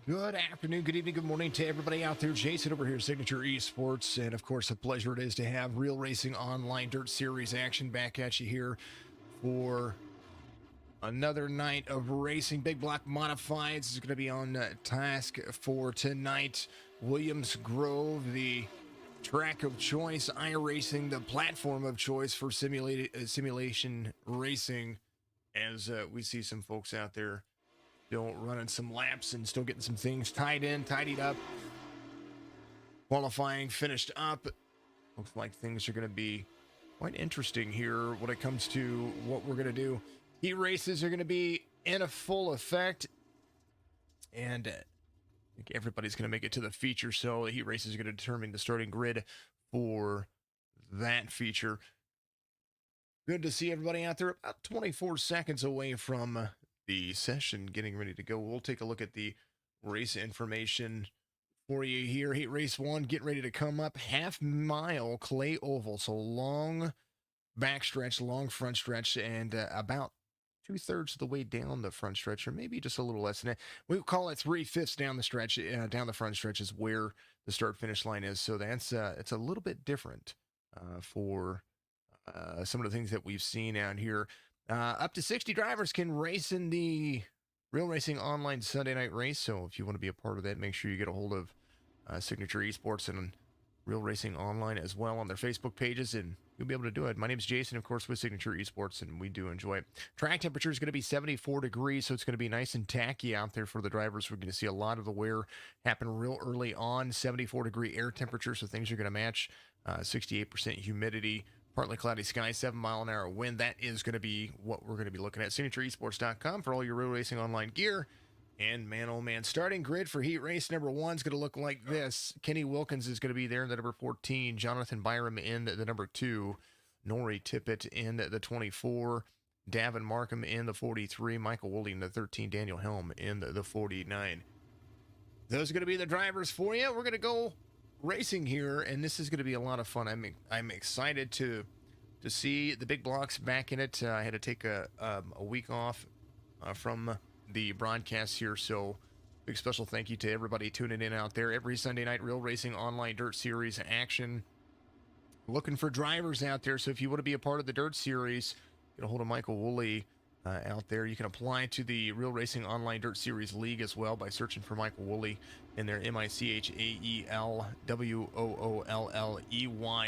Good afternoon, good evening, good morning to everybody out there. Jason over here, Signature Esports, and of course, a pleasure it is to have Real Racing Online Dirt Series action back at you here for another night of racing. Big Block Modifieds is going to be on task for tonight. Williams Grove, the track of choice, iRacing, the platform of choice for simulation racing, as we see some folks out there still running some laps and still getting some things tidied up. Qualifying finished up. Looks like things are going to be quite interesting here when it comes to what we're going to do. Heat races are going to be in a full effect, and I think everybody's going to make it to the feature, so the heat races are going to determine the starting grid for that feature. Good to see everybody out there. About 24 seconds away from the session getting ready to go. We'll take a look at the race information for you here. Heat race 1 getting ready to come up. Half mile clay oval, so long backstretch, long front stretch, and about 2/3 of the way down the front stretch, or maybe just a little less than that. We call it 3/5 down the stretch. Down the front stretch is where the start finish line is. So that's it's a little bit different for some of the things that we've seen out here. Up to 60 drivers can race in the Real Racing Online Sunday night race. So if you want to be a part of that, make sure you get a hold of Signature Esports and Real Racing Online as well on their Facebook pages, and you'll be able to do it. My name is Jason, of course, with Signature Esports, and we do enjoy it. Track temperature is going to be 74 degrees, so it's going to be nice and tacky out there for the drivers. We're going to see a lot of the wear happen real early on. 74-degree air temperature, so things are going to match. 68% humidity. Partly cloudy sky, 7-mile-an-hour wind. That is going to be what we're going to be looking at. SignatureEsports.com for all your Real Racing Online gear. And man, oh man, starting grid for heat race number 1 is going to look like this. Kenny Wilkins is going to be there in the number 14. Jonathan Byram in the number 2. Nori Tippett in the 24. Davin Markham in the 43. Michael Woolley in the 13. Daniel Helm in the 49. Those are going to be the drivers for you. We're going to go racing here, and this is going to be a lot of fun. I'm excited to see the big blocks back in it. I had to take a week off from the broadcast here, so big special thank you to everybody tuning in out there. Every Sunday night, Real Racing Online Dirt Series action. Looking for drivers out there, so if you want to be a part of the Dirt Series, get a hold of Michael Woolley out there. You can apply to the Real Racing Online Dirt Series League as well by searching for Michael Woolley in there, MichaelWoolley.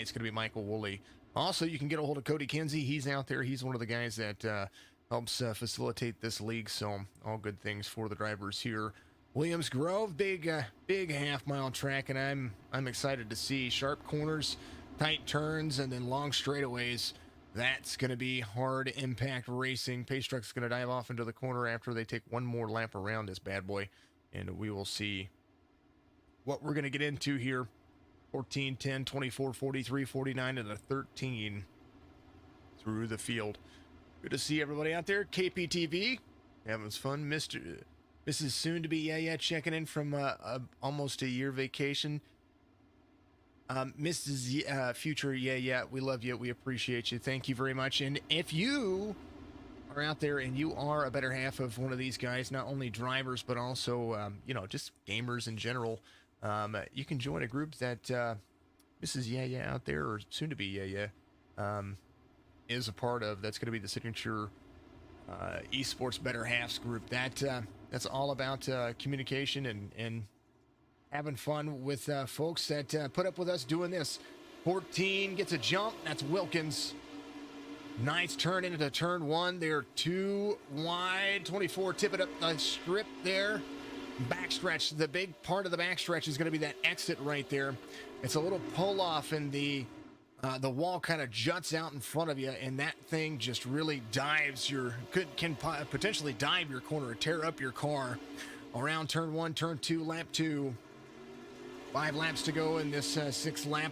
It's going to be Michael Woolley. Also, you can get a hold of Cody Kinsey. He's out there. He's one of the guys that helps facilitate this league, so all good things for the drivers here. Williams Grove, big half-mile track, and I'm excited to see sharp corners, tight turns, and then long straightaways. That's going to be hard impact racing. Pace Truck's going to dive off into the corner after they take one more lap around this bad boy, and we will see what we're going to get into here. 14, 10, 24, 43, 49, and a 13 through the field. Good to see everybody out there. KPTV, having fun. Mrs. Soon-to-be Yaya checking in from almost a year vacation. Mrs. Future Yaya, we love you. We appreciate you. Thank you very much. And if you are out there and you are a better half of one of these guys, not only drivers, but also, just gamers in general, you can join a group that Mrs. Yaya out there, or soon-to-be Yaya, is a part of. That's going to be the Signature Esports Better Halves group. That's all about communication and having fun with folks that put up with us doing this. 14 gets a jump. That's Wilkins. Nice turn into turn 1. They're too wide. 24 tip it up the strip there. Backstretch. The big part of the backstretch is going to be that exit right there. It's a little pull off, and the wall kind of juts out in front of you, and that thing just really dives can potentially dive your corner or tear up your car. Around turn 1, turn 2, lap 2. 5 laps to go in this 6th lap.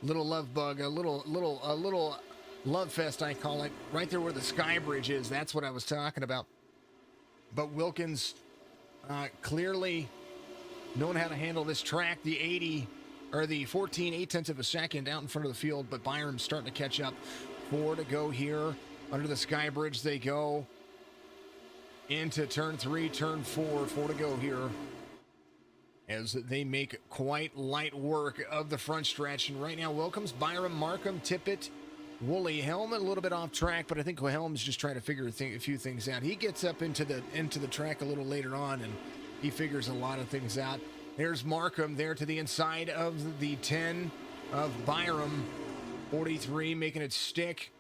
Little love bug, a little love fest, I call it. Right there where the sky bridge is. That's what I was talking about. But Wilkins clearly knowing how to handle this track. The 14 8/10 of a second out in front of the field, but Byram's starting to catch up. 4 to go here. Under the sky bridge they go. Into turn 3, turn 4. 4 to go here. as they make quite light work of the front stretch. And right now, Wilkins, Byram, Markham, Tippett, Woolley, Helm a little bit off track, but I think Helm's just trying to figure a few things out. He gets up into the track a little later on, and he figures a lot of things out. There's Markham there to the inside of the 10 of Byram. 43 making it stick.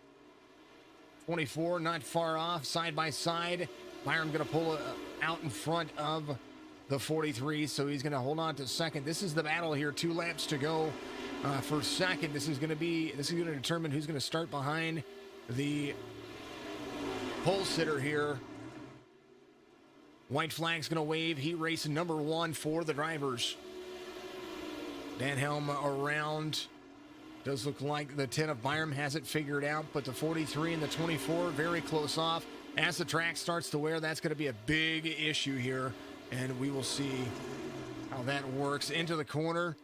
24 not far off, side by side. Byram going to pull out in front of the 43, so he's going to hold on to second. This is the battle here. 2 laps to go for second. This is going to determine who's going to start behind the pole sitter here. White flag's going to wave. Heat race number 1 for the drivers. Dan Helm around. Does look like the 10 of Byram has it figured out, but the 43 and the 24 very close off. As the track starts to wear, that's going to be a big issue here, and we will see how that works. Into the corner,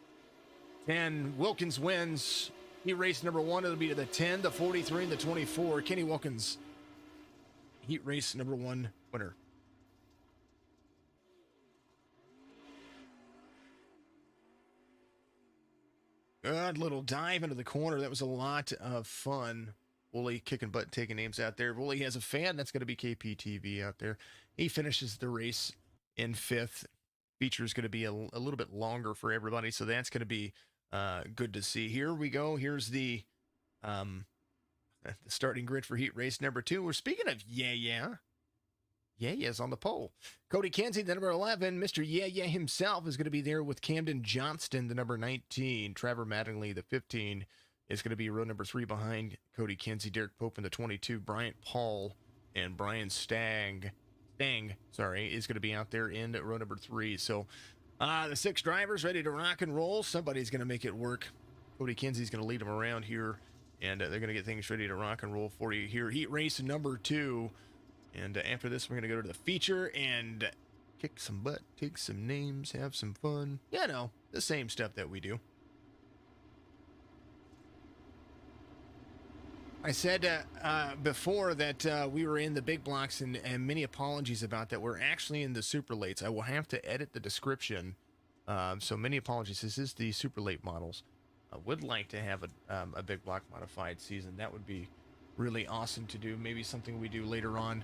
and Wilkins wins. Heat race number 1, it'll be to the 10, the 43, and the 24. Kenny Wilkins, heat race number 1 winner. Good little dive into the corner. That was a lot of fun. Woolley kicking butt, taking names out there. Woolley has a fan. That's going to be KPTV out there. He finishes the race in 5th. Feature is going to be a little bit longer for everybody, so that's going to be good to see. Here we go. Here's the starting grid for heat race number 2. We're speaking of Ye's on the pole. Cody Kinsey, the number 11. Mr. Yeah himself is going to be there with Camden Johnston, the number 19. Trevor Mattingly, the 15, is going to be row number 3 behind Cody Kinsey. Derek Pope in the 22. Bryant Paul and Brian Stang, is going to be out there in row number 3. So the 6 drivers ready to rock and roll. Somebody's going to make it work. Cody Kinsey's going to lead them around here, and they're going to get things ready to rock and roll for you here. Heat race number 2. And after this, we're going to go to the feature and kick some butt, take some names, have some fun. You know, the same stuff that we do. I said before that we were in the big blocks, and many apologies about that. We're actually in the super lates. I will have to edit the description. So many apologies. This is the super late models. I would like to have a big block modified season. That would be really awesome to do. Maybe something we do later on.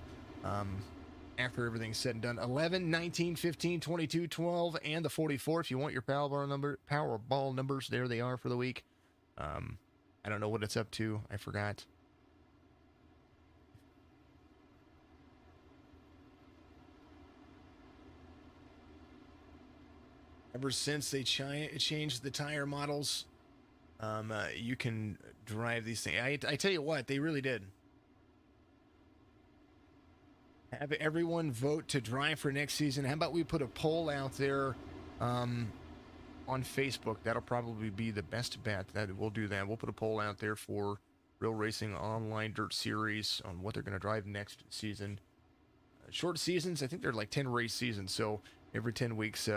After everything's said and done. 11, 19, 15, 22, 12, and the 44. If you want your Powerball numbers, there they are for the week. I don't know what it's up to. I forgot. Ever since they changed the tire models, you can drive these things. I tell you what, they really did. Have everyone vote to drive for next season. How about we put a poll out there on Facebook? That'll probably be the best bet. We'll do that. We'll put a poll out there for Real Racing Online Dirt Series on what they're going to drive next season. Short seasons, I think they're like 10 race seasons. So every 10 weeks,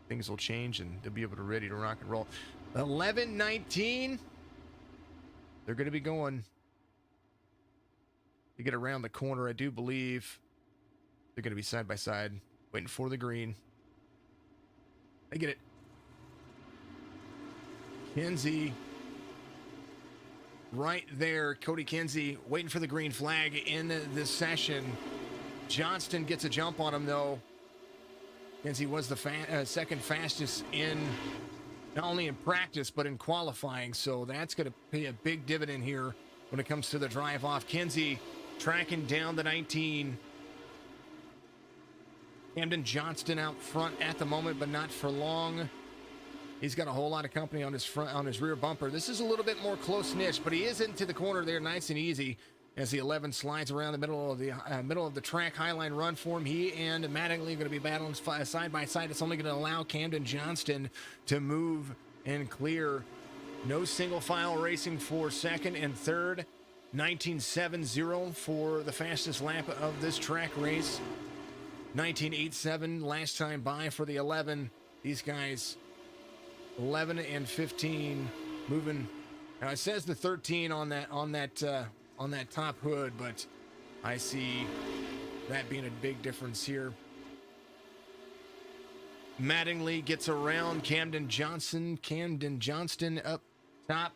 things will change and they'll be able to ready to rock and roll. 11, 19. They're going to be going to get around the corner. I do believe they're going to be side by side, waiting for the green. I get it. Kinsey right there. Cody Kinsey waiting for the green flag in this session. Johnston gets a jump on him, though. Kinsey was the second fastest in, not only in practice, but in qualifying. So that's going to pay a big dividend here when it comes to the drive off. Kinsey tracking down the 19. Camden Johnston out front at the moment, but not for long. He's got a whole lot of company on his rear bumper. This is a little bit more close-knit, but he is into the corner there nice and easy as the 11 slides around the middle of the track. Highline run for him. He and Mattingly are going to be battling side by side. It's only going to allow Camden Johnston to move and clear. No single file racing for second and third. 19.70 for the fastest lap of this track race. 19.87 last time by for the 11. These guys 11 and 15 moving. Now it says the 13 on that top hood, but I see that being a big difference here. Mattingly gets around Camden Johnson. Camden Johnston up top,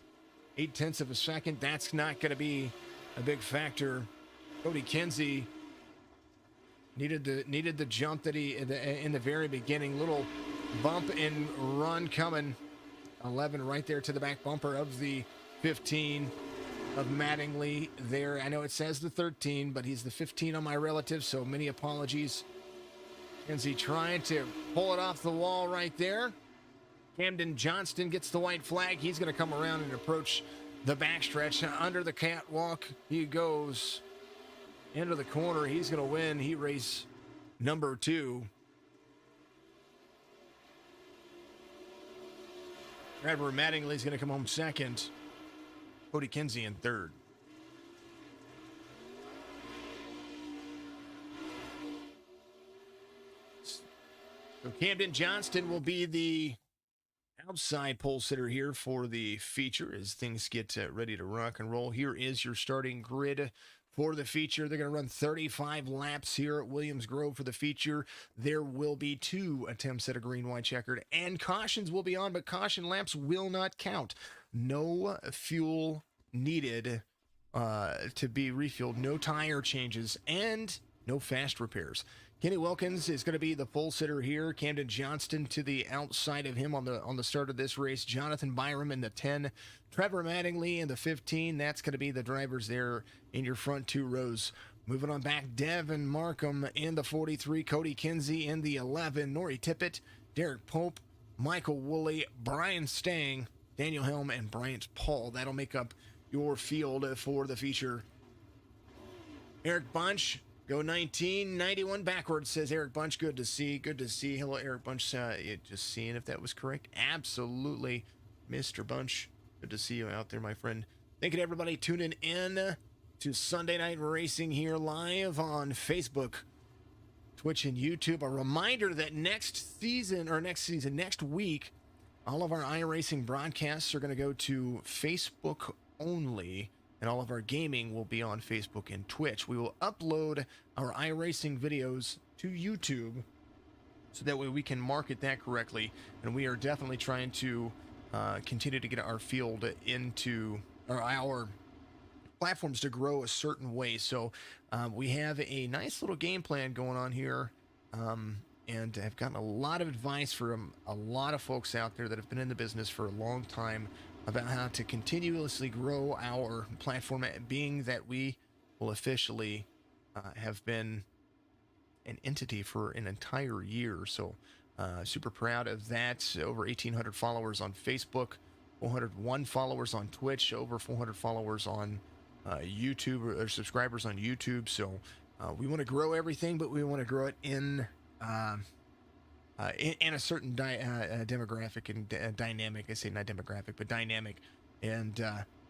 0.8 of a second. That's not going to be a big factor. Cody Kinsey needed the jump that he in the very beginning. Little bump and run coming. 11 right there to the back bumper of the 15 of Mattingly there. I know it says the 13, but he's the 15 on my relative, so many apologies. Kinsey trying to pull it off the wall right there. Camden Johnston gets the white flag. He's going to come around and approach the backstretch. Under the catwalk he goes into the corner. He's going to win heat race number 2. Trevor Mattingly's going to come home second. Cody Kinsey in third. So Camden Johnston will be the outside pole sitter here for the feature as things get ready to rock and roll. Here is your starting grid for the feature. They're going to run 35 laps here at Williams Grove for the feature. There will be 2 attempts at a green, white, checkered, and cautions will be on, but caution laps will not count. No fuel needed to be refueled, no tire changes, and no fast repairs. Kenny Wilkins is going to be the pole sitter here. Camden Johnston to the outside of him on the start of this race. Jonathan Byram in the 10. Trevor Mattingly in the 15. That's going to be the drivers there in your front 2 rows. Moving on back, Devin Markham in the 43. Cody Kinsey in the 11. Nori Tippett, Derek Pope, Michael Woolley, Brian Stang, Daniel Helm, and Bryant Paul. That'll make up your field for the feature. Eric Bunch, go 1991 backwards, says Eric Bunch. Good to see. Good to see. Hello, Eric Bunch. Just seeing if that was correct. Absolutely, Mr. Bunch. Good to see you out there, my friend. Thank you to everybody tuning in to Sunday Night Racing here live on Facebook, Twitch, and YouTube. A reminder that next week, all of our iRacing broadcasts are going to go to Facebook only. And all of our gaming will be on Facebook and Twitch. We will upload our iRacing videos to YouTube so that way we can market that correctly. And we are definitely trying to continue to get our field into our platforms to grow a certain way. So we have a nice little game plan going on here. And I've gotten a lot of advice from a lot of folks out there that have been in the business for a long time about how to continuously grow our platform, being that we will officially have been an entity for an entire year. So super proud of that. Over 1,800 followers on Facebook, 401 followers on Twitch, over 400 followers on YouTube, or subscribers on YouTube. So we want to grow everything, but we want to grow it in a certain demographic and dynamic. I say not demographic, but dynamic. And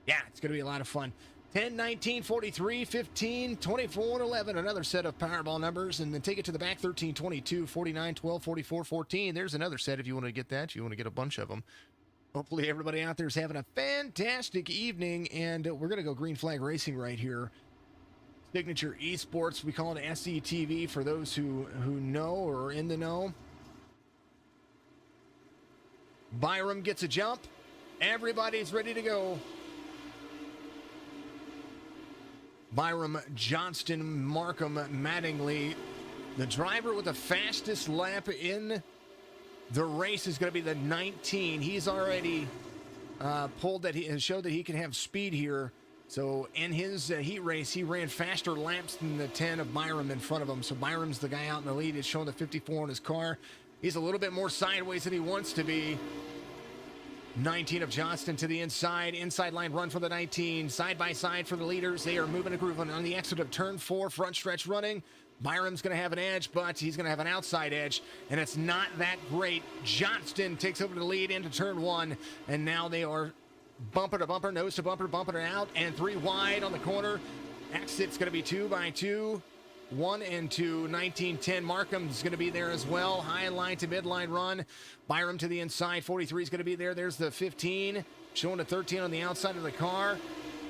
yeah, it's going to be a lot of fun. 10, 19, 43, 15, 24, and 11. Another set of Powerball numbers. And then take it to the back. 13, 22, 49, 12, 44, 14. There's another set if you want to get that. You want to get a bunch of them. Hopefully everybody out there is having a fantastic evening. And we're going to go green flag racing right here. Signature eSports. We call it SETV for those who know or are in the know. Byram gets a jump. Everybody's ready to go. Byram, Johnston, Markham, Mattingly. The driver with the fastest lap in the race is going to be the 19. He's already showed that he can have speed here. So in his heat race, he ran faster laps than the 10 of Byram in front of him. So Byram's the guy out in the lead. He's showing the 54 on his car. He's a little bit more sideways than he wants to be. 19 of Johnston to the inside line run for the 19, side by side for the leaders. They are moving a groove on the exit of turn 4, front stretch running. Byram's going to have an edge, but he's going to have an outside edge, and it's not that great. Johnston takes over the lead into turn 1, and now they are bumper to bumper, nose to bumper, bumping it out, and 3 wide on the corner. Exit's going to be 2 by 2. 1 and 2, 19-10. Markham's going to be there as well. High line to midline run. Byram to the inside. 43 is going to be there. There's the 15. Showing the 13 on the outside of the car.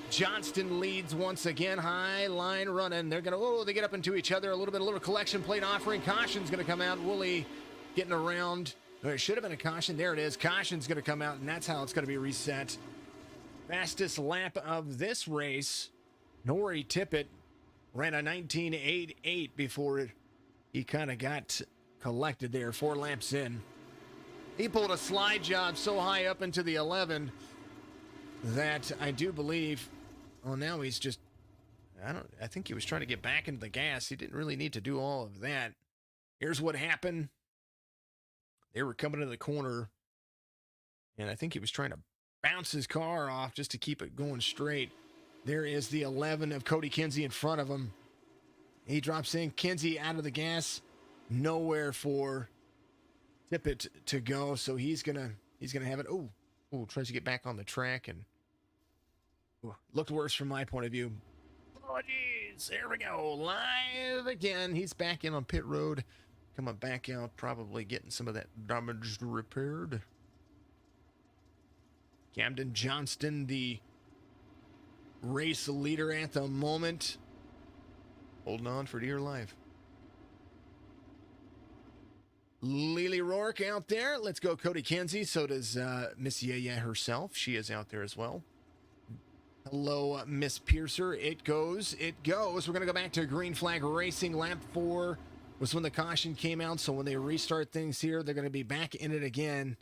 Johnston leads once again. High line running. They're going to, they get up into each other. A little collection plate offering. Caution's going to come out. Woolley getting around. It should have been a caution. There it is. Caution's going to come out, and that's how it's going to be reset. Fastest lap of this race, Nori Tippett ran a 19.88 before he kind of got collected there, 4 laps in. He pulled a slide job so high up into the 11 that I do believe, well, now he's just, I think he was trying to get back into the gas. He didn't really need to do all of that. Here's what happened. They were coming to the corner, and I think he was trying to bounce his car off just to keep it going straight. There is the 11 of Cody Kinsey in front of him. He drops in. Kinsey out of the gas. Nowhere for Tippett to go, so he's gonna have it. Oh, tries to get back on the track, and looked worse from my point of view. Oh, geez. There we go. Live again. He's back in on pit road. Coming back out, probably getting some of that damage repaired. Camden Johnston, the race leader at the moment, holding on for dear life. Lily Rourke out there. Let's go Cody Kinsey. So does Miss Yaya herself. She is out there as well. Hello, Miss Piercer. It goes. It goes. We're going to go back to green flag racing. Lap 4 was when the caution came out. So when they restart things here, they're going to be back in it again.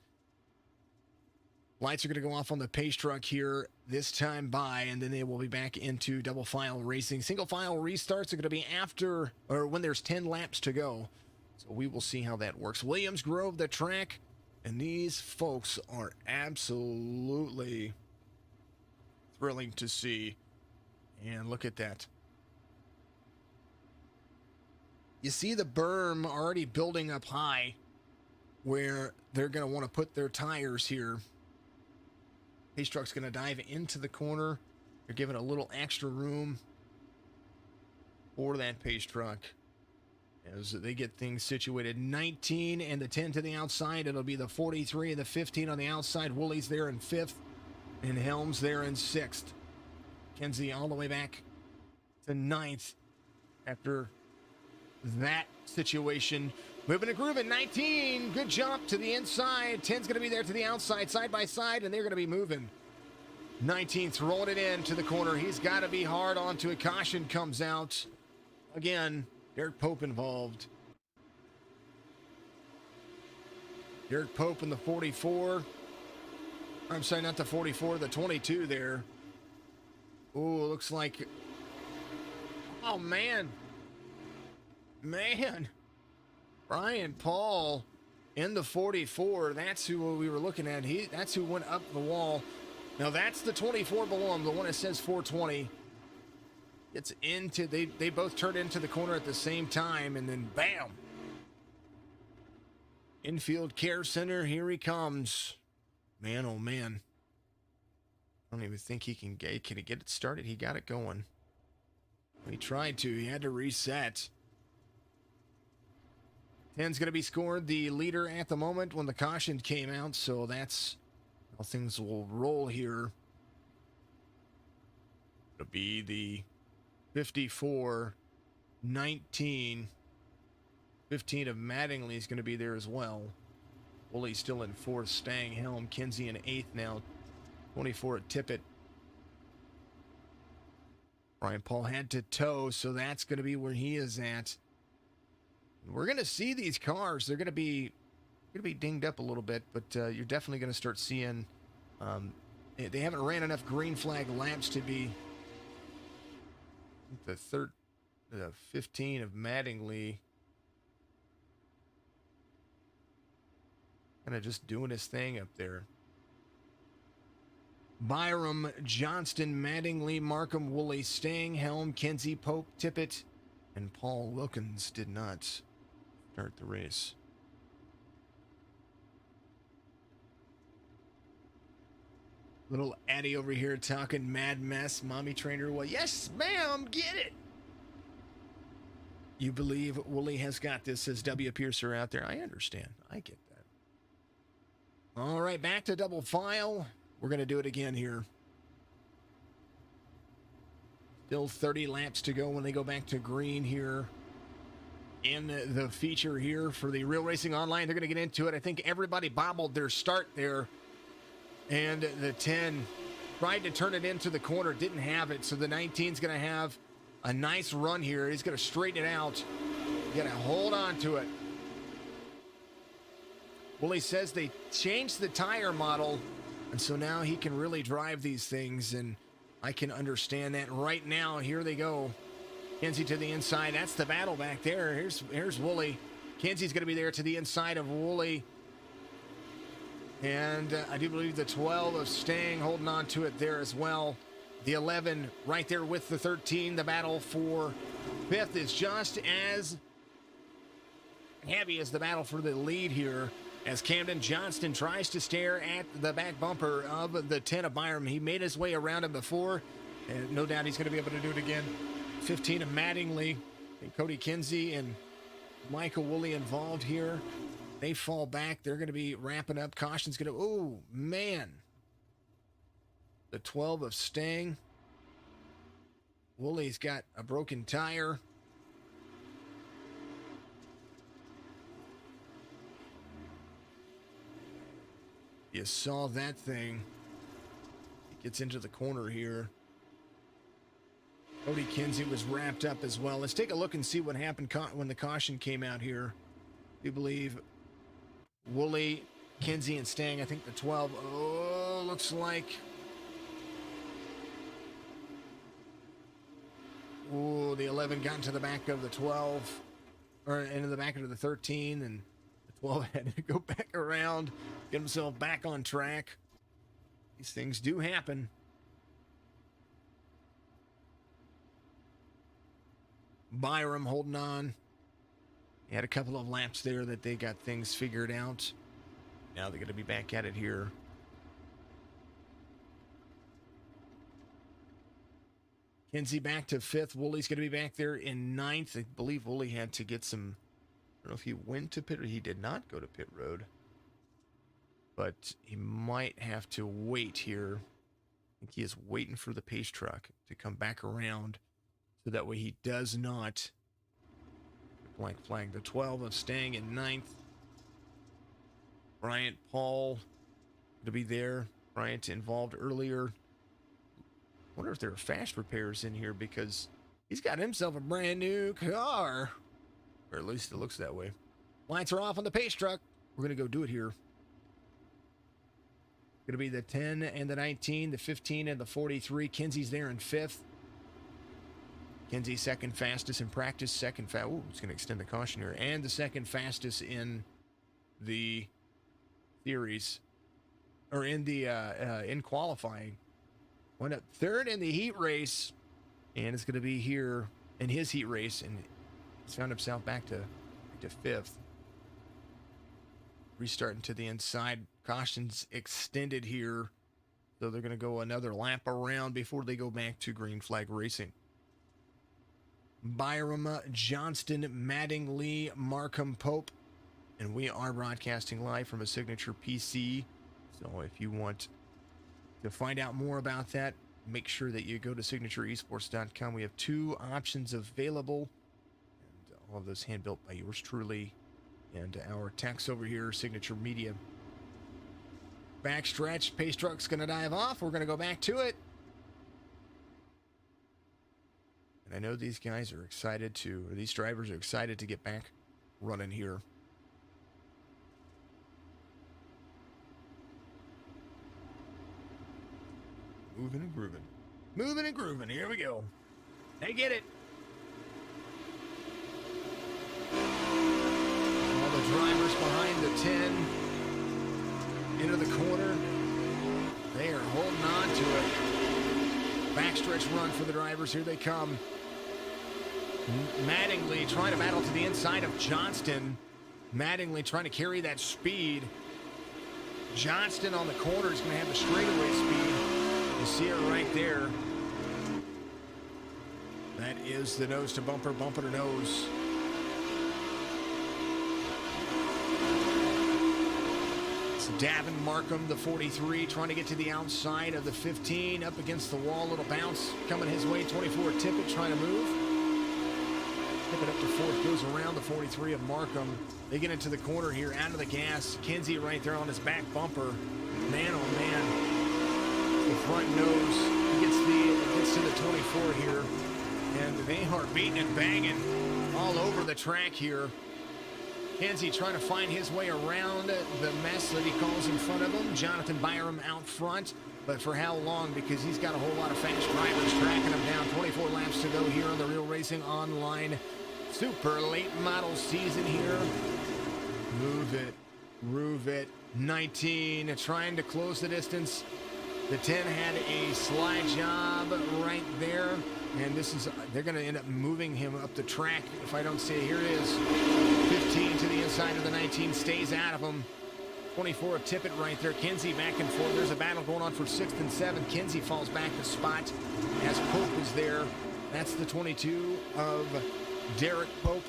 Lights are going to go off on the pace truck here this time by, and then they will be back into double file racing. Single file restarts are going to be after, or when there's 10 laps to go. So we will see how that works. Williams Grove, the track, and these folks are absolutely thrilling to see. And look at that. You see the berm already building up high where they're going to want to put their tires here. Pace truck's going to dive into the corner. They're giving a little extra room for that pace truck as they get things situated. 19 and the 10 to the outside. It'll be the 43 and the 15 on the outside. Wooley's there in 5th and Helms there in 6th. Kinsey all the way back to 9th after that situation. Moving to groove at 19. Good jump to the inside. 10's going to be there to the outside, side by side, and they're going to be moving. 19 throwing it in to the corner. He's got to be hard onto it. Caution comes out. Again, Derek Pope involved. Derek Pope in the 44. I'm sorry, not the 44, the 22 there. Oh, looks like... Oh, man. Man. Brian Paul in the 44. That's who we were looking at. That's who went up the wall. Now that's the 24 below him, the one that says 420. It's into, they both turned into the corner at the same time, and then bam. Infield Care Center, here he comes. Man, oh man. I don't even think he can get it started. He got it going. He tried to. He had to reset. 10's going to be scored the leader at the moment when the caution came out, so that's how things will roll here. It'll be the 54, 19, 15 of Mattingly is going to be there as well. Woolley still in 4th, Stang, Helm, Kinsey in 8th now, 24 at Tippett. Brian Paul had to tow, so that's going to be where he is at. We're going to see these cars. They're going to be dinged up a little bit, but you're definitely going to start seeing. They haven't ran enough green flag laps to be the 15 of Mattingly. Kind of just doing his thing up there. Byram, Johnston, Mattingly, Markham, Woolley, Stang, Helm, Kinsey, Pope, Tippett, and Paul Wilkins did not start the race. Little Addie over here talking mad mess. Mommy trainer, well, yes, ma'am, get it. You believe Woolley has got this, says W. Piercer out there. I understand. I get that. All right, back to double file. We're going to do it again here. Still 30 laps to go when they go back to green here. in the feature here for the Real Racing Online. They're going to get into it. I think everybody bobbled their start there, and the 10 tried to turn it into the corner, didn't have it. So the 19's going to have a nice run here. He's going to straighten it out. You got to hold on to it. Well, he says they changed the tire model, and so now he can really drive these things, and I can understand that. Right now, here they go. Kenzie to the inside. That's the battle back there. Here's Wooly. Kenzie's going to be there to the inside of Wooly. And I do believe the 12 of Stang holding on to it there as well. The 11 right there with the 13. The battle for 5th is just as heavy as the battle for the lead here, as Camden Johnston tries to stare at the back bumper of the 10 of Byram. He made his way around him before, and no doubt he's going to be able to do it again. 15 of Mattingly, and Cody Kinsey and Michael Woolley involved here. They fall back. They're going to be wrapping up. Caution's going to... Oh, man. The 12 of Stang. Woolley's got a broken tire. You saw that thing. It gets into the corner here. Cody Kinsey was wrapped up as well. Let's take a look and see what happened when the caution came out here. We believe Woolley, Kinsey, and Stang. I think the 12. Oh, looks like... Oh, the 11 got into the back of the 12. Or into the back of the 13, and the 12 had to go back around, get himself back on track. These things do happen. Byram holding on. He had a couple of laps there that they got things figured out. Now they're going to be back at it here. Kinsey back to 5th. Woolley's going to be back there in 9th. I believe Woolley had to get some... I don't know if he went to pit or he did not go to pit road. But he might have to wait here. I think he is waiting for the pace truck to come back around, so that way he does not blank flag. The 12 of Stang in 9th. Bryant Paul to be there. Bryant involved earlier. Wonder if there are fast repairs in here, because he's got himself a brand new car. Or at least it looks that way. Lights are off on the pace truck. We're going to go do it here. Going to be the 10 and the 19, the 15 and the 43. Kinsey's there in 5th. Kinsey second fastest in practice, second fast. Oh, it's going to extend the caution here. And the second fastest in the series, or in the in qualifying. Went up 3rd in the heat race, and it's going to be here in his heat race, and he's found himself back to 5th. Restarting to the inside. Caution's extended here, so they're going to go another lap around before they go back to green flag racing. Byram, Johnston, Mattingly, Markham, Pope, and we are broadcasting live from a Signature PC. So if you want to find out more about that, make sure that you go to signatureesports.com. We have 2 options available, and all of those hand-built by yours truly and our techs over here, Signature Media. Backstretch, pace truck's going to dive off. We're going to go back to it. And I know these guys are excited to, or these drivers are excited to get back running here. Moving and grooving. Moving and grooving. Here we go. They get it. All the drivers behind the 10 into the corner. They are holding on to it. Backstretch run for the drivers. Here they come. Mattingly trying to battle to the inside of Johnston. Mattingly trying to carry that speed. Johnston on the corner is going to have the straightaway speed. You see it right there. That is the nose to bumper, bumper to nose. It's Davin Markham, the 43, trying to get to the outside of the 15, up against the wall, little bounce coming his way. 24 Tippett trying to move. Tippett up to fourth, goes around the 43 of Markham. They get into the corner here, out of the gas. Kinsey right there on his back bumper. Man, oh man. The front nose. He gets to the 24 here. And they are beating and banging all over the track here. Kinsey trying to find his way around the mess that he calls in front of him. Jonathan Byram out front, but for how long? Because he's got a whole lot of fast drivers tracking him down. 24 laps to go here on the Real Racing Online super late model season here. Move it, groove it. 19 trying to close the distance. The 10 had a slide job right there. And they're going to end up moving him up the track. If I don't see it, here it is. 15 to the inside of the 19, stays out of him. 24 of Tippett right there. Kinsey back and forth. There's a battle going on for 6th and 7th. Kinsey falls back a spot as Pope is there. That's the 22 of Derek Pope.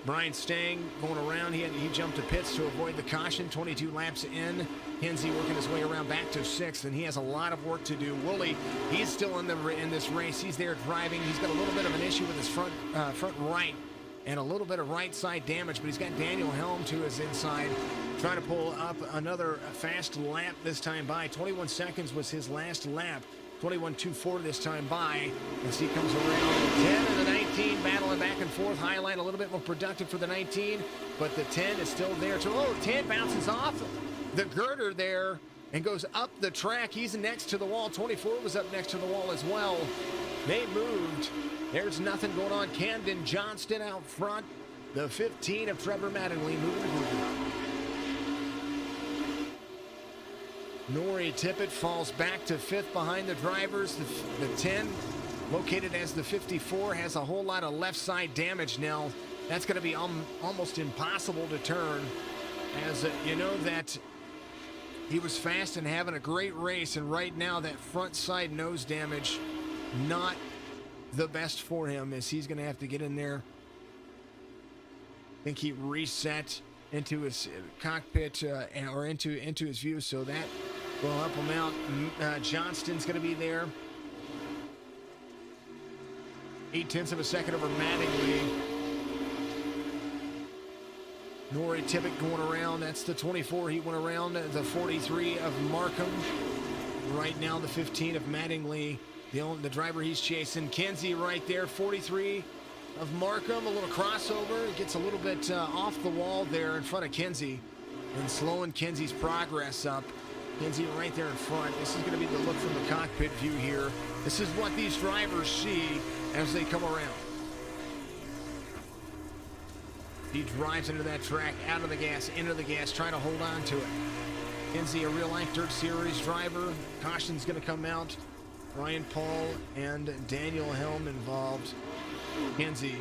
Brian Stang going around. He jumped to pits to avoid the caution. 22 laps in. Kinsey working his way around back to 6th, and he has a lot of work to do. Woolley, he's still in this race. He's there driving. He's got a little bit of an issue with his front right and a little bit of right side damage, but he's got Daniel Helm to his inside, trying to pull up another fast lap this time by. 21 seconds was his last lap. 21.24 this time by as he comes around. 10 and the 19 battling back and forth. Highline a little bit more productive for the 19, but the 10 is still there. 10 bounces off the girder there and goes up the track. He's next to the wall. 24 was up next to the wall as well. They moved. There's nothing going on. Camden Johnston out front. The 15 of Trevor Mattingly moving the group. Nori Tippett falls back to 5th behind the drivers. The 10, located as the 54, has a whole lot of left side damage now. That's going to be almost impossible to turn, as you know that he was fast and having a great race, and right now that front side nose damage, not the best for him, as he's going to have to get in there. I think he reset into his cockpit or into his view, so that will help him out. Johnston's going to be there. 0.8 of a second over Mattingly. Nori Tippett going around. That's the 24. He went around the 43 of Markham. Right now, the 15 of Mattingly, the driver he's chasing. Kinsey right there, 43 of Markham. A little crossover. It gets a little bit off the wall there in front of Kinsey and slowing Kinsey's progress up. Kinsey right there in front. This is going to be the look from the cockpit view here. This is what these drivers see as they come around. He drives into that track, out of the gas, into the gas, trying to hold on to it. Kinsey, a real-life Dirt Series driver. Caution's going to come out. Ryan Paul and Daniel Helm involved. Kinsey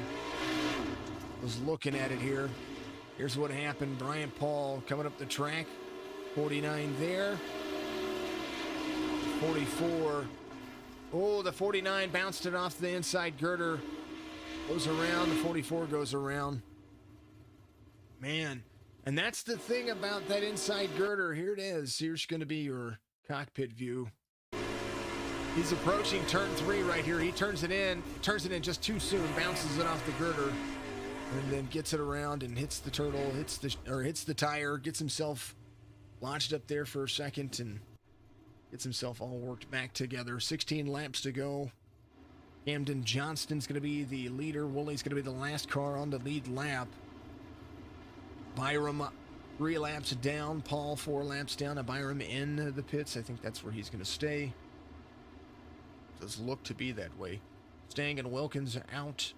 was looking at it here. Here's what happened. Brian Paul coming up the track. 49 there. 44. Oh, the 49 bounced it off the inside girder. Goes around. The 44 goes around. Man. And that's the thing about that inside girder. Here it is. Here's going to be your cockpit view. He's approaching turn 3 right here. He turns it in just too soon. Bounces it off the girder. And then gets it around and hits the turtle. Hits the tire. Gets himself launched up there for a second and gets himself all worked back together. 16 laps to go. Camden Johnston's going to be the leader. Woolley's going to be the last car on the lead lap. Byram 3 laps down. Paul 4 laps down. Byram in the pits. I think that's where he's going to stay. Does look to be that way. Stang and Wilkins out.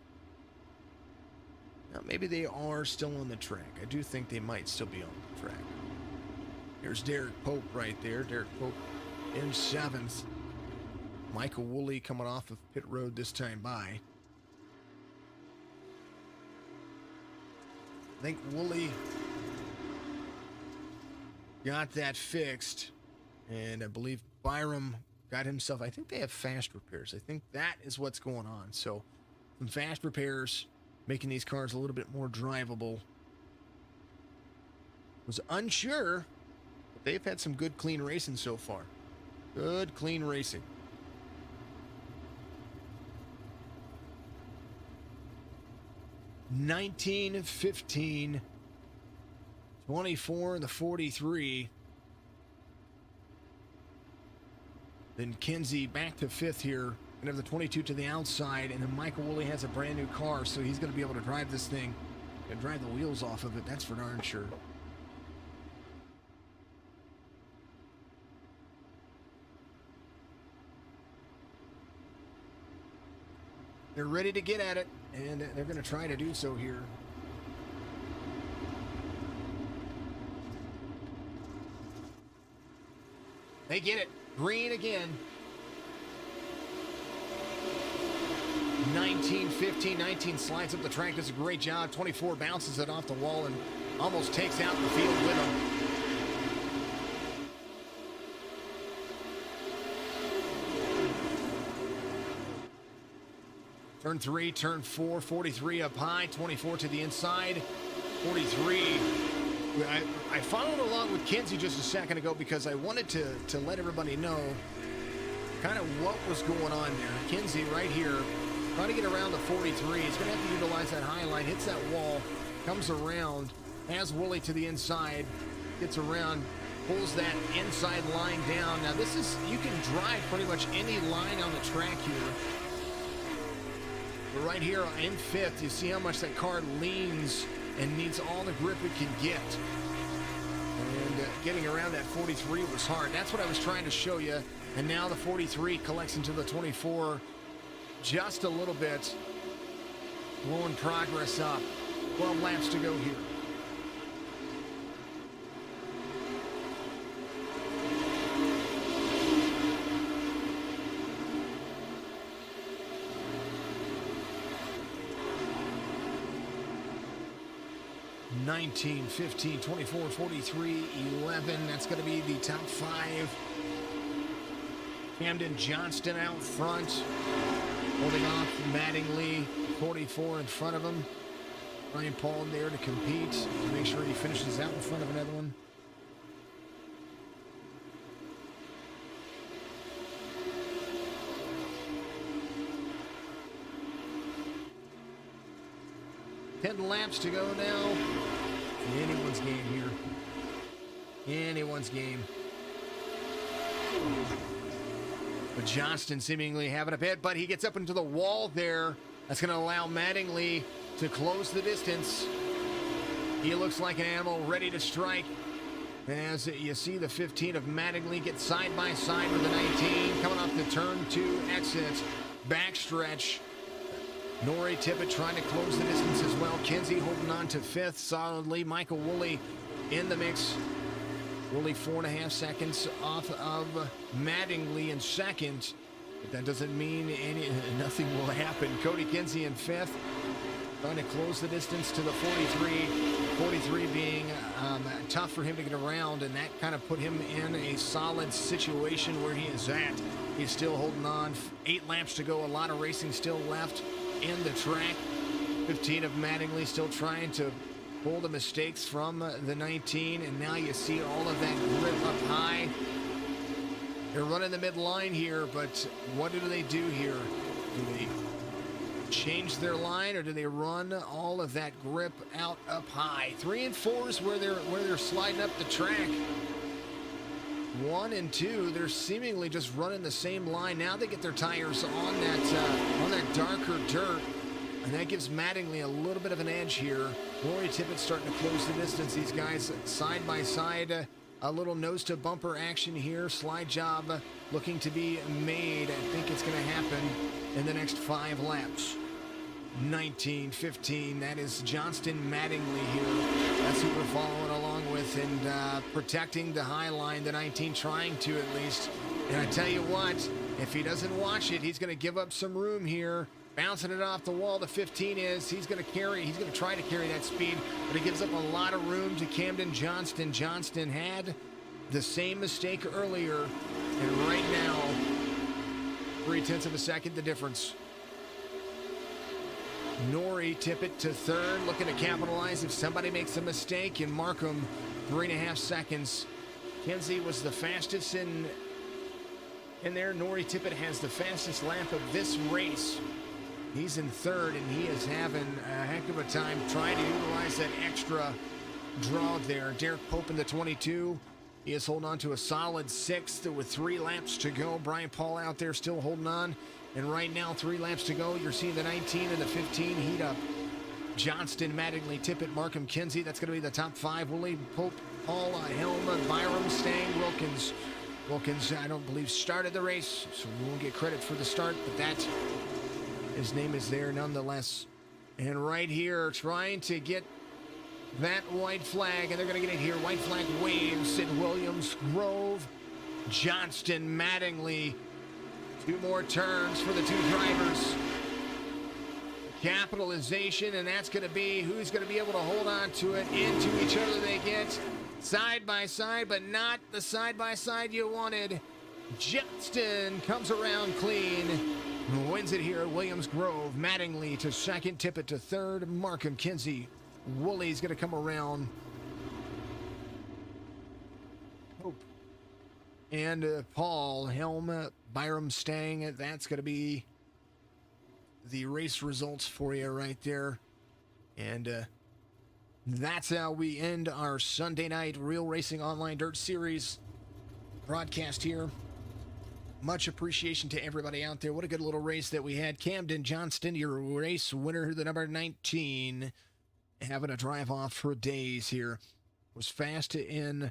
Now maybe they are still on the track. I do think they might still be on the track. Here's Derek Pope right there. Derek Pope in 7th. Michael Woolley coming off of pit road this time by. I think Woolley got that fixed. And I believe Byram got himself, I think they have fast repairs. I think that is what's going on. So some fast repairs making these cars a little bit more drivable. Was unsure. They've had some good, clean racing so far. Good, clean racing. 19, 15, 24, the 43. Then Kinsey back to fifth here. And have the 22 to the outside. And then Michael Woolley has a brand new car, so he's going to be able to drive this thing and drive the wheels off of it. That's for darn sure. They're ready to get at it, and they're going to try to do so here. They get it. Green again. 19, 15, 19 slides up the track. Does a great job. 24 bounces it off the wall and almost takes out the field with him. Turn 3, turn 4, 43 up high, 24 to the inside, 43. I followed along with Kinsey just a second ago because I wanted to let everybody know kind of what was going on there. Kinsey right here, trying to get around the 43. He's going to have to utilize that high line, hits that wall, comes around, has Woolley to the inside, gets around, pulls that inside line down. Now this is, you can drive pretty much any line on the track here. But right here in fifth, you see how much that car leans and needs all the grip it can get. And getting around that 43 was hard. That's what I was trying to show you. And now the 43 collects into the 24 just a little bit. Blowing progress up. 12 laps to go here. (19, 15, 24, 43, 11). That's going to be the top five. Camden Johnston out front, holding off Mattingly, 44 in front of him. Ryan Paul there to compete, to make sure he finishes out in front of another one. Ten laps to go now. Anyone's game here. Anyone's game. But Johnston seemingly having a bit, but he gets up into the wall there. That's going to allow Mattingly to close the distance. He looks like an animal ready to strike. As you see the 15 of Mattingly get side by side with the 19. Coming off the turn 2 exit. Backstretch. Nori Tippett trying to close the distance as well. Kinsey holding on to fifth solidly. Michael Woolley in the mix. Woolley 4.5 seconds off of Mattingly in second. But that doesn't mean nothing will happen. Cody Kinsey in fifth. Trying to close the distance to the 43. 43 being tough for him to get around, and that kind of put him in a solid situation where he is at. He's still holding on. 8 laps to go. A lot of racing still left in the track. 15 of Mattingly still trying to pull the mistakes from the 19, and now you see all of that grip up high. They're running the midline here, but what do they do here? Do they change their line, or do they run all of that grip out up high? 3 and 4s where they're sliding up the track. 1 and 2, they're seemingly just running the same line. Now they get their tires on that darker dirt, and that gives Mattingly a little bit of an edge here. Nori Tippett starting to close the distance. These guys side by side. A little nose to bumper action here. Slide job looking to be made. I think it's going to happen in the next 5 laps. 19, 15, that is Johnston Mattingly here. That's who we're following along with, and protecting the high line, the 19 trying to at least. And I tell you what, if he doesn't watch it, he's going to give up some room here. Bouncing it off the wall, the 15 is, he's going to try to carry that speed, but it gives up a lot of room to Camden Johnston. Johnston had the same mistake earlier, and right now, 0.3 of a second, the difference. Nori Tippett to third, looking to capitalize if somebody makes a mistake, and Markham 3.5 seconds. Kinsey was the fastest in there. Nori Tippett has the fastest lap of this race. He's in third, and he is having a heck of a time trying to utilize that extra draw there. Derek Pope in the 22. He is holding on to a solid sixth with 3 laps to go. Brian Paul out there still holding on. And right now, 3 laps to go. You're seeing the 19 and the 15 heat up. Johnston, Mattingly, Tippett, Markham, Kinsey. That's going to be the top 5. Willie, Pope, Paul, Helm, Byram, Stang, Wilkins. Wilkins, I don't believe, started the race, so we won't get credit for the start, but his name is there nonetheless. And right here, trying to get that white flag, and they're going to get it here. White flag waves in Williams, Grove, Johnston, Mattingly. 2 more turns for the 2 drivers. Capitalization, and that's going to be who's going to be able to hold on to it. Into each other they get. Side by side, but not the side by side you wanted. Johnston comes around clean. Wins it here. Williams, Grove, Mattingly to second. Tippett to third. Markham, Kinsey. Wooley's going to come around. Hope. And Paul, Helm, Byram, Stang. That's going to be the race results for you right there. And that's how we end our Sunday night Real Racing Online Dirt Series broadcast here. Much appreciation to everybody out there. What a good little race that we had. Camden Johnston, your race winner, the number 19, having a drive off for days here. Was fast in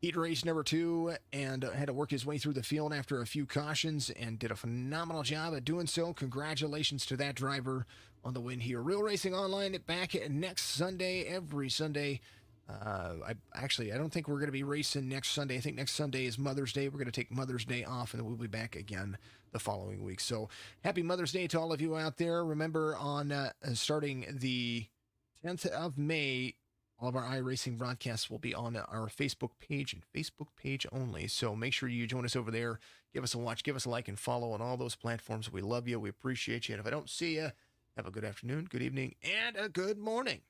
heat race number 2 and had to work his way through the field after a few cautions and did a phenomenal job at doing so. Congratulations to that driver on the win here. Real Racing Online back next Sunday, every Sunday. I don't think we're going to be racing next Sunday. I think next Sunday is Mother's Day. We're going to take Mother's Day off, and then we'll be back again the following week. So happy Mother's Day to all of you out there. Remember, on starting the 10th of May, all of our iRacing broadcasts will be on our Facebook page and Facebook page only. So make sure you join us over there. Give us a watch, give us a like, and follow on all those platforms. We love you. We appreciate you. And if I don't see you, have a good afternoon, good evening, and a good morning.